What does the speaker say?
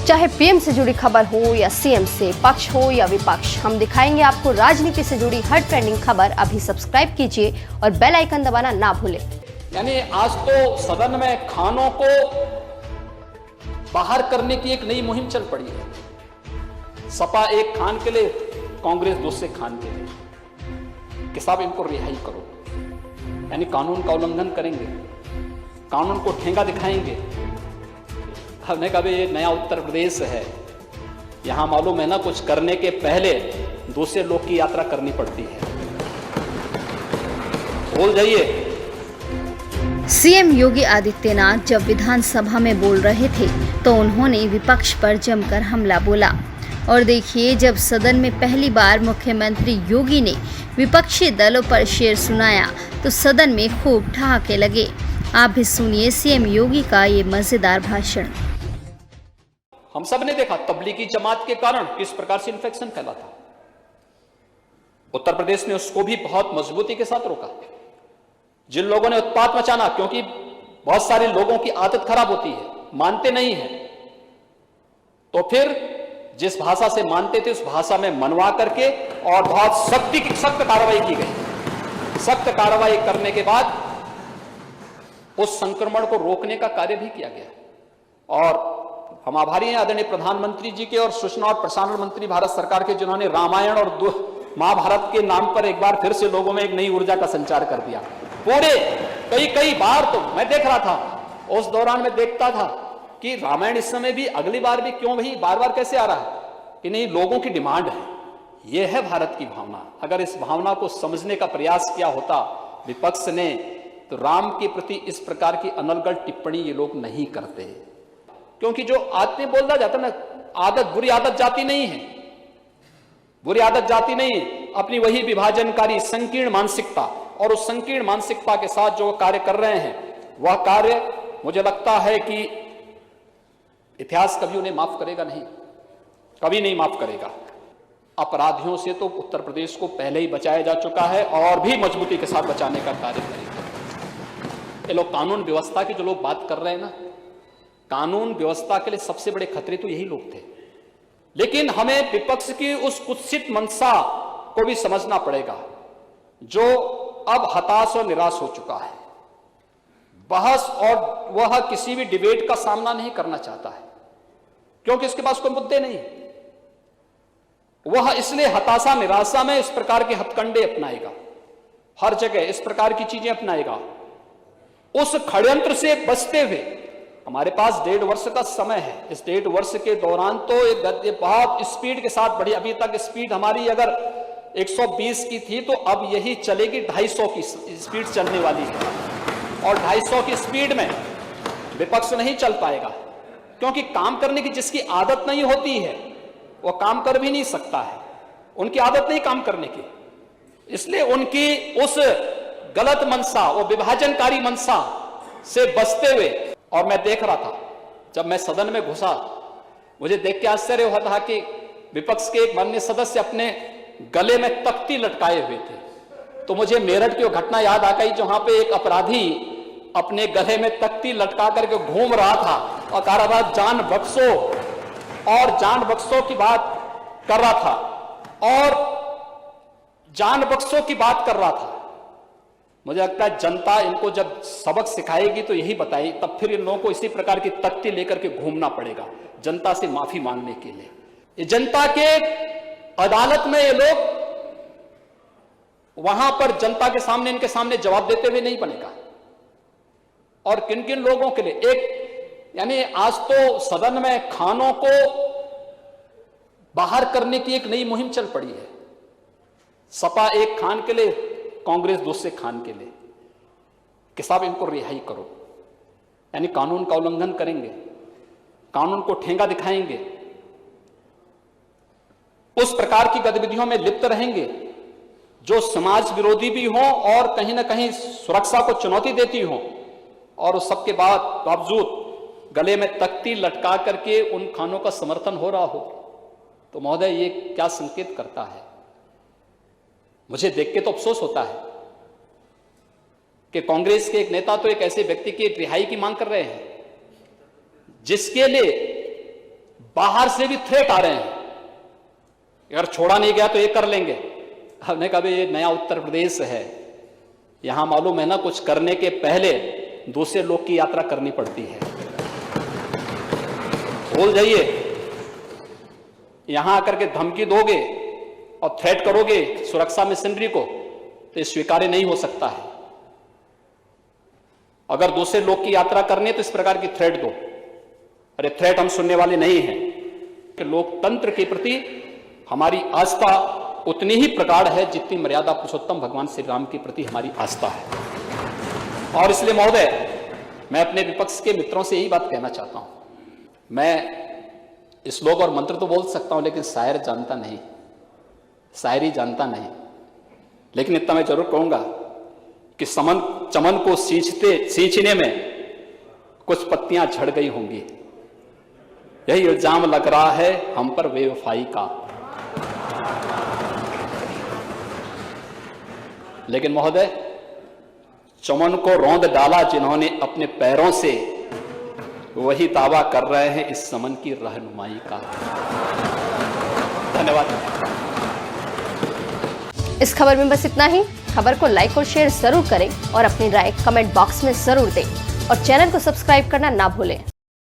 चाहे पीएम से जुड़ी खबर हो या सीएम से, पक्ष हो या विपक्ष, हम दिखाएंगे आपको राजनीति से जुड़ी हर ट्रेंडिंग खबर। अभी सब्सक्राइब कीजिए और बेल आइकन दबाना ना भूलें। यानी आज तो सदन में खानों को बाहर करने की एक नई मुहिम चल पड़ी है। सपा एक खान के लिए, कांग्रेस दूसरे खान के लिए कि साहब इनको रिहाई करो, यानी कानून का उल्लंघन करेंगे, कानून को ठेंगा दिखाएंगे। हमने कहा ये नया उत्तर प्रदेश है, यहां मालूम है ना कुछ करने के पहले दूसरे लोग की यात्रा करनी पड़ती है। बोल जाइए। सीएम योगी आदित्यनाथ जब विधानसभा में बोल रहे थे तो उन्होंने विपक्ष पर जमकर हमला बोला। और देखिए, जब सदन में पहली बार मुख्यमंत्री योगी ने विपक्षी दलों पर शेर सुनाया तो सदन में खूब ठहाके लगे। आप भी सुनिए सीएम योगी का ये मजेदार भाषण। हम सब ने देखा तबलीगी जमात के कारण किस प्रकार से इन्फेक्शन फैला था। उत्तर प्रदेश ने उसको भी बहुत मजबूती के साथ रोका। जिन लोगों ने उत्पात मचाना, क्योंकि बहुत सारे लोगों की आदत खराब होती है, मानते नहीं है, तो फिर जिस भाषा से मानते थे उस भाषा में मनवा करके और बहुत सख्त कार्रवाई की गई। सख्त कार्रवाई करने के बाद उस संक्रमण को रोकने का कार्य भी किया गया। और हम आभारी हैं आदरणीय प्रधानमंत्री जी के और सूचना और प्रसारण मंत्री भारत सरकार के, जिन्होंने रामायण और महाभारत के नाम पर एक बार फिर से लोगों में एक नई ऊर्जा का संचार कर दिया। पूरे कई बार तो मैं देख रहा था, उस दौरान मैं देखता था कि रामायण इस समय भी, अगली बार भी क्यों भाई बार बार कैसे आ रहा है कि नहीं, लोगों की डिमांड है। यह है भारत की भावना। अगर इस भावना को समझने का प्रयास किया होता विपक्ष ने तो राम के प्रति इस प्रकार की अनर्गल टिप्पणी ये लोग नहीं करते। क्योंकि जो आदमी बोलता जाता ना, आदत, बुरी आदत जाती नहीं है, बुरी आदत जाती नहीं है। अपनी वही विभाजनकारी संकीर्ण मानसिकता, और उस संकीर्ण मानसिकता के साथ जो कार्य कर रहे हैं वह कार्य मुझे लगता है कि इतिहास कभी उन्हें माफ करेगा नहीं, कभी नहीं माफ करेगा। अपराधियों से तो उत्तर प्रदेश को पहले ही बचाया जा चुका है और भी मजबूती के साथ बचाने का कार्य करेगा। ये लोग कानून व्यवस्था की जो लोग बात कर रहे हैं ना, कानून व्यवस्था के लिए सबसे बड़े खतरे तो यही लोग थे। लेकिन हमें विपक्ष की उस कुत्सित मंशा को भी समझना पड़ेगा, जो अब हताश और निराश हो चुका है। बहस और वह किसी भी डिबेट का सामना नहीं करना चाहता है, क्योंकि इसके पास कोई मुद्दे नहीं। वह इसलिए हताशा निराशा में इस प्रकार के हथकंडे अपनाएगा, हर जगह इस प्रकार की चीजें अपनाएगा। उस षड्यंत्र से बचते हुए हमारे पास 1.5 वर्ष का समय है। इस 1.5 वर्ष के दौरान तो एक बहुत स्पीड के साथ बढ़ी। अभी तक स्पीड हमारी अगर 120 की थी तो अब यही चलेगी 250 की स्पीड चलने वाली है। और 250 की स्पीड में विपक्ष नहीं चल पाएगा, क्योंकि काम करने की जिसकी आदत नहीं होती है वो काम कर भी नहीं सकता है। उनकी आदत नहीं काम करने की, इसलिए उनकी उस गलत मंशा, वो विभाजनकारी मंशा से बचते हुए। और मैं देख रहा था, जब मैं सदन में घुसा, मुझे देख के आश्चर्य हुआ था कि विपक्ष के एक माननीय सदस्य अपने गले में तख्ती लटकाए हुए थे। तो मुझे मेरठ की वो घटना याद आ गई, जहां पे एक अपराधी अपने गले में तख्ती लटका करके घूम रहा था और कह रहा था जान बख्शो, और जान बख्शो की बात कर रहा था, और जान बख्शो की बात कर रहा था। मुझे लगता है जनता इनको जब सबक सिखाएगी तो यही बताएगी, तब फिर इन लोगों को इसी प्रकार की तख्ती लेकर के घूमना पड़ेगा जनता से माफी मांगने के लिए। ये जनता के अदालत में ये लोग वहां पर जनता के सामने, इनके सामने जवाब देते हुए नहीं बनेगा। और किन किन लोगों के लिए एक, यानी आज तो सदन में खानों को बाहर करने की एक नई मुहिम चल पड़ी है। सपा एक खान के लिए, कांग्रेस दूसरे खान के लिए कि साहब इनको रिहाई करो, यानी कानून का उल्लंघन करेंगे, कानून को ठेंगा दिखाएंगे, उस प्रकार की गतिविधियों में लिप्त रहेंगे जो समाज विरोधी भी हों और कहीं ना कहीं सुरक्षा को चुनौती देती हों, और उस सबके बावजूद गले में तख्ती लटका करके उन खानों का समर्थन हो रहा हो, तो महोदय ये क्या संकेत करता है? मुझे देख के तो अफसोस होता है कि कांग्रेस के एक नेता तो एक ऐसे व्यक्ति की रिहाई की मांग कर रहे हैं जिसके लिए बाहर से भी थ्रेट आ रहे हैं, अगर छोड़ा नहीं गया तो ये कर लेंगे। हमने कहा ये नया उत्तर प्रदेश है, यहां मालूम है ना, कुछ करने के पहले दूसरे लोग की यात्रा करनी पड़ती है। भूल जाइए, यहां आकर के धमकी दोगे और थ्रेट करोगे सुरक्षा मशीनरी को, तो ये स्वीकार्य नहीं हो सकता है। अगर दूसरे लोग की यात्रा करनी है तो इस प्रकार की थ्रेट दो। अरे थ्रेट हम सुनने वाले नहीं हैं कि लोकतंत्र के प्रति हमारी आस्था उतनी ही प्रगाढ़ है जितनी मर्यादा पुरुषोत्तम भगवान श्री राम के प्रति हमारी आस्था है। और इसलिए महोदय, मैं अपने विपक्ष के मित्रों से यही बात कहना चाहता हूं। मैं श्लोक और मंत्र तो बोल सकता हूं, लेकिन शायर जानता नहीं, शायरी जानता नहीं। लेकिन इतना मैं जरूर कहूंगा कि चमन को सींचने में कुछ पत्तियां झड़ गई होंगी। यही इल्जाम लग रहा है हम पर बेवफाई का। लेकिन महोदय, चमन को रौंद डाला जिन्होंने अपने पैरों से, वही दावा कर रहे हैं इस समन की रहनुमाई का। धन्यवाद। इस खबर में बस इतना ही। खबर को लाइक और शेयर जरूर करें और अपनी राय कमेंट बॉक्स में जरूर दें और चैनल को सब्सक्राइब करना ना भूलें।